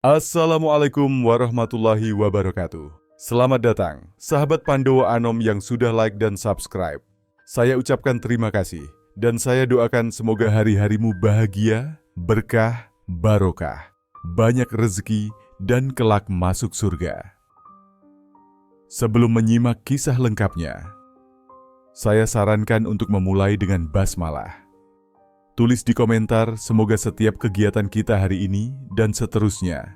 Assalamualaikum warahmatullahi wabarakatuh. Selamat datang, sahabat Pandowo Anom yang sudah like dan subscribe. Saya ucapkan terima kasih, dan saya doakan semoga hari-harimu bahagia, berkah, barokah, banyak rezeki, dan kelak masuk surga. Sebelum menyimak kisah lengkapnya, saya sarankan untuk memulai dengan basmalah. Tulis di komentar, semoga setiap kegiatan kita hari ini dan seterusnya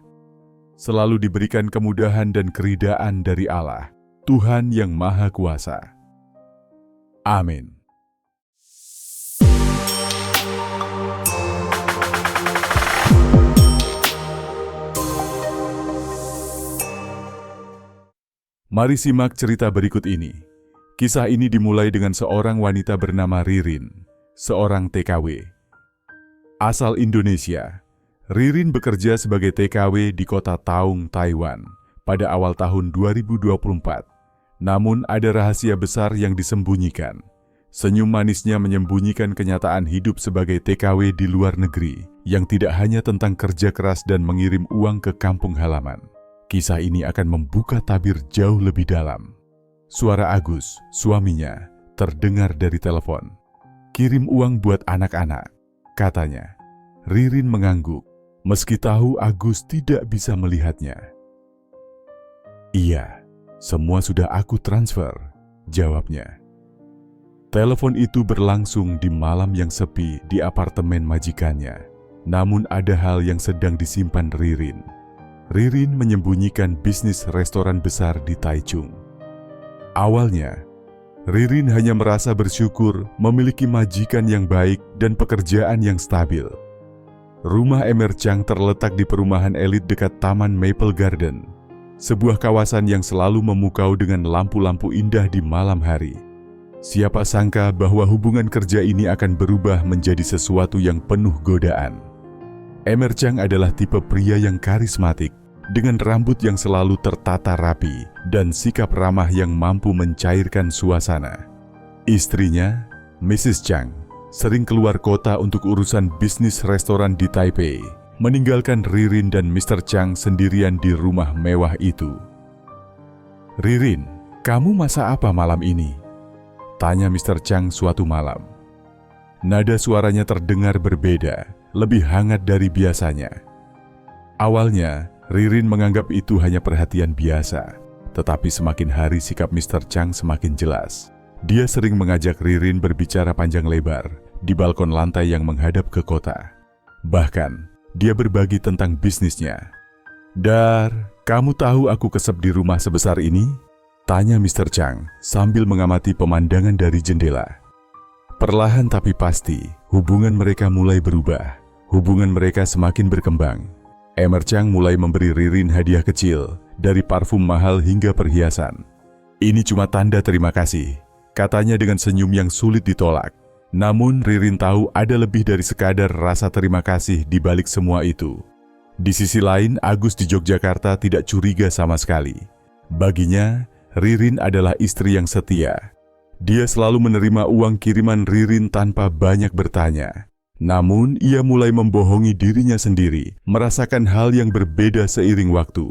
selalu diberikan kemudahan dan keridaan dari Allah, Tuhan yang Maha Kuasa. Amin. Mari simak cerita berikut ini. Kisah ini dimulai dengan seorang wanita bernama Ririn, seorang TKW. Asal Indonesia, Ririn bekerja sebagai TKW di kota Taung, Taiwan pada awal tahun 2024. Namun ada rahasia besar yang disembunyikan. Senyum manisnya menyembunyikan kenyataan hidup sebagai TKW di luar negeri yang tidak hanya tentang kerja keras dan mengirim uang ke kampung halaman. Kisah ini akan membuka tabir jauh lebih dalam. Suara Agus, suaminya, terdengar dari telepon. "Kirim uang buat anak-anak," katanya. Ririn mengangguk, meski tahu Agus tidak bisa melihatnya. "Iya, semua sudah aku transfer," jawabnya. Telepon itu berlangsung di malam yang sepi di apartemen majikannya. Namun ada hal yang sedang disimpan Ririn. Ririn menyembunyikan bisnis restoran besar di Taichung. Awalnya, Ririn hanya merasa bersyukur memiliki majikan yang baik dan pekerjaan yang stabil. Rumah Emer Chang terletak di perumahan elit dekat Taman Maple Garden, sebuah kawasan yang selalu memukau dengan lampu-lampu indah di malam hari. Siapa sangka bahwa hubungan kerja ini akan berubah menjadi sesuatu yang penuh godaan. Emer Chang adalah tipe pria yang karismatik, dengan rambut yang selalu tertata rapi dan sikap ramah yang mampu mencairkan suasana. Istrinya, Mrs. Chang, sering keluar kota untuk urusan bisnis restoran di Taipei, meninggalkan Ririn dan Mr. Chang sendirian di rumah mewah itu. "Ririn, kamu masak apa malam ini?" tanya Mr. Chang suatu malam. Nada suaranya terdengar berbeda, lebih hangat dari biasanya. Awalnya, Ririn menganggap itu hanya perhatian biasa, tetapi semakin hari sikap Mr. Chang semakin jelas. Dia sering mengajak Ririn berbicara panjang lebar di balkon lantai yang menghadap ke kota. Bahkan, dia berbagi tentang bisnisnya. "Dar, kamu tahu aku kesep di rumah sebesar ini?" tanya Mr. Chang sambil mengamati pemandangan dari jendela. Perlahan tapi pasti, hubungan mereka mulai berubah. Hubungan mereka semakin berkembang. Emer Chang mulai memberi Ririn hadiah kecil, dari parfum mahal hingga perhiasan. "Ini cuma tanda terima kasih," katanya dengan senyum yang sulit ditolak. Namun Ririn tahu ada lebih dari sekadar rasa terima kasih di balik semua itu. Di sisi lain, Agus di Yogyakarta tidak curiga sama sekali. Baginya, Ririn adalah istri yang setia. Dia selalu menerima uang kiriman Ririn tanpa banyak bertanya. Namun, ia mulai membohongi dirinya sendiri, merasakan hal yang berbeda seiring waktu.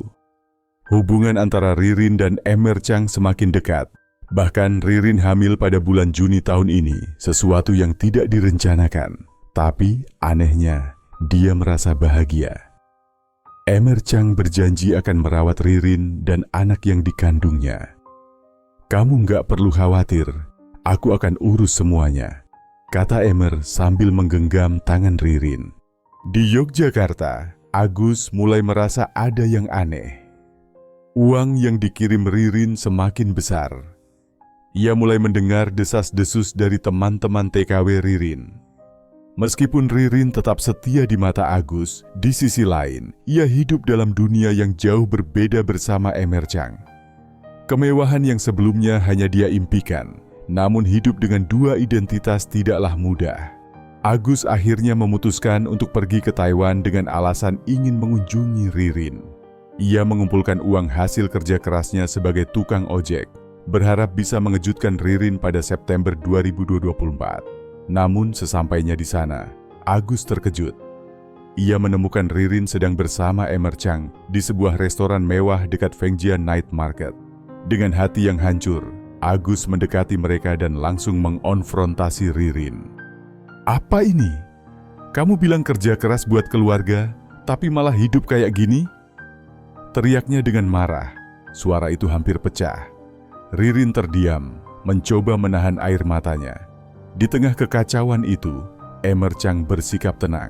Hubungan antara Ririn dan Emer Chang semakin dekat. Bahkan Ririn hamil pada bulan Juni tahun ini, sesuatu yang tidak direncanakan. Tapi anehnya, dia merasa bahagia. Emer Chang berjanji akan merawat Ririn dan anak yang dikandungnya. "Kamu nggak perlu khawatir, aku akan urus semuanya," kata Emer sambil menggenggam tangan Ririn. Di Yogyakarta, Agus mulai merasa ada yang aneh. Uang yang dikirim Ririn semakin besar. Ia mulai mendengar desas-desus dari teman-teman TKW Ririn. Meskipun Ririn tetap setia di mata Agus, di sisi lain, ia hidup dalam dunia yang jauh berbeda bersama Emer Chang. Kemewahan yang sebelumnya hanya dia impikan, namun hidup dengan dua identitas tidaklah mudah. Agus akhirnya memutuskan untuk pergi ke Taiwan dengan alasan ingin mengunjungi Ririn. Ia mengumpulkan uang hasil kerja kerasnya sebagai tukang ojek, berharap bisa mengejutkan Ririn pada September 2024. Namun sesampainya di sana, Agus terkejut. ia menemukan Ririn sedang bersama Emmer Chang di sebuah restoran mewah dekat Fengjia Night Market. Dengan hati yang hancur, Agus mendekati mereka dan langsung mengonfrontasi Ririn. "Apa ini? Kamu bilang kerja keras buat keluarga, tapi malah hidup kayak gini?" Teriaknya dengan marah. Suara itu hampir pecah. Ririn terdiam, mencoba menahan air matanya. Di tengah kekacauan itu, Emmer Chang bersikap tenang.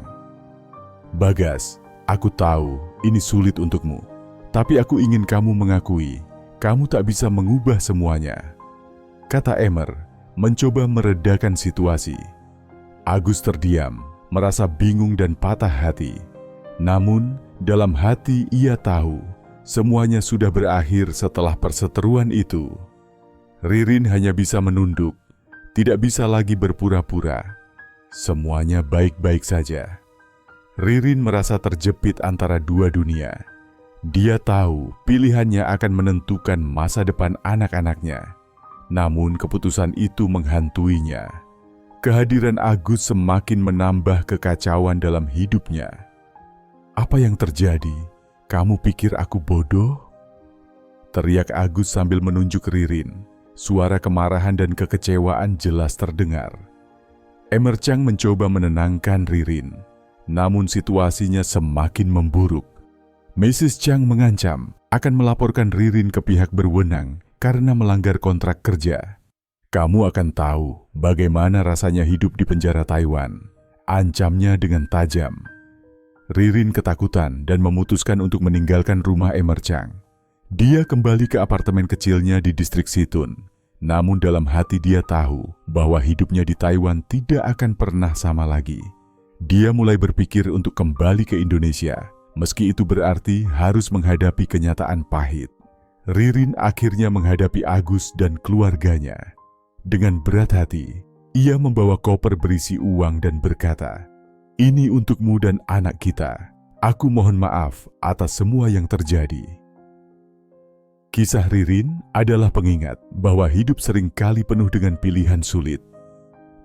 "Bagas, aku tahu ini sulit untukmu, tapi aku ingin kamu mengakui kamu tak bisa mengubah semuanya," kata Emmer, mencoba meredakan situasi. Agus terdiam, merasa bingung dan patah hati. Namun, dalam hati ia tahu semuanya sudah berakhir setelah perseteruan itu. Ririn hanya bisa menunduk, tidak bisa lagi berpura-pura. Semuanya baik-baik saja. Ririn merasa terjepit antara dua dunia. Dia tahu pilihannya akan menentukan masa depan anak-anaknya. Namun keputusan itu menghantuinya. Kehadiran Agus semakin menambah kekacauan dalam hidupnya. "Apa yang terjadi? Kamu pikir aku bodoh?" teriak Agus sambil menunjuk Ririn. Suara kemarahan dan kekecewaan jelas terdengar. Emmer Chang mencoba menenangkan Ririn, namun situasinya semakin memburuk. Mrs. Chang mengancam akan melaporkan Ririn ke pihak berwenang karena melanggar kontrak kerja. "Kamu akan tahu bagaimana rasanya hidup di penjara Taiwan," ancamnya dengan tajam. Ririn ketakutan dan memutuskan untuk meninggalkan rumah Emmer Chang. Dia kembali ke apartemen kecilnya di distrik Situn. Namun dalam hati dia tahu bahwa hidupnya di Taiwan tidak akan pernah sama lagi. Dia mulai berpikir untuk kembali ke Indonesia, meski itu berarti harus menghadapi kenyataan pahit. Ririn akhirnya menghadapi Agus dan keluarganya. Dengan berat hati, ia membawa koper berisi uang dan berkata, "Ini untukmu dan anak kita. Aku mohon maaf atas semua yang terjadi." Kisah Ririn adalah pengingat bahwa hidup seringkali penuh dengan pilihan sulit.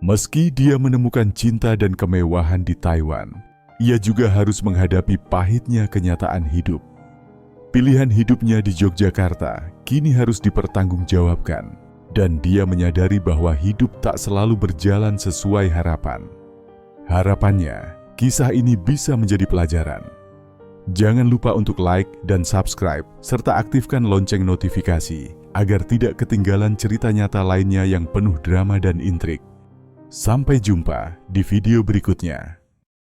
Meski dia menemukan cinta dan kemewahan di Taiwan, ia juga harus menghadapi pahitnya kenyataan hidup. Pilihan hidupnya di Yogyakarta kini harus dipertanggungjawabkan, dan dia menyadari bahwa hidup tak selalu berjalan sesuai harapan. Harapannya, kisah ini bisa menjadi pelajaran. Jangan lupa untuk like dan subscribe, serta aktifkan lonceng notifikasi agar tidak ketinggalan cerita nyata lainnya yang penuh drama dan intrik. Sampai jumpa di video berikutnya.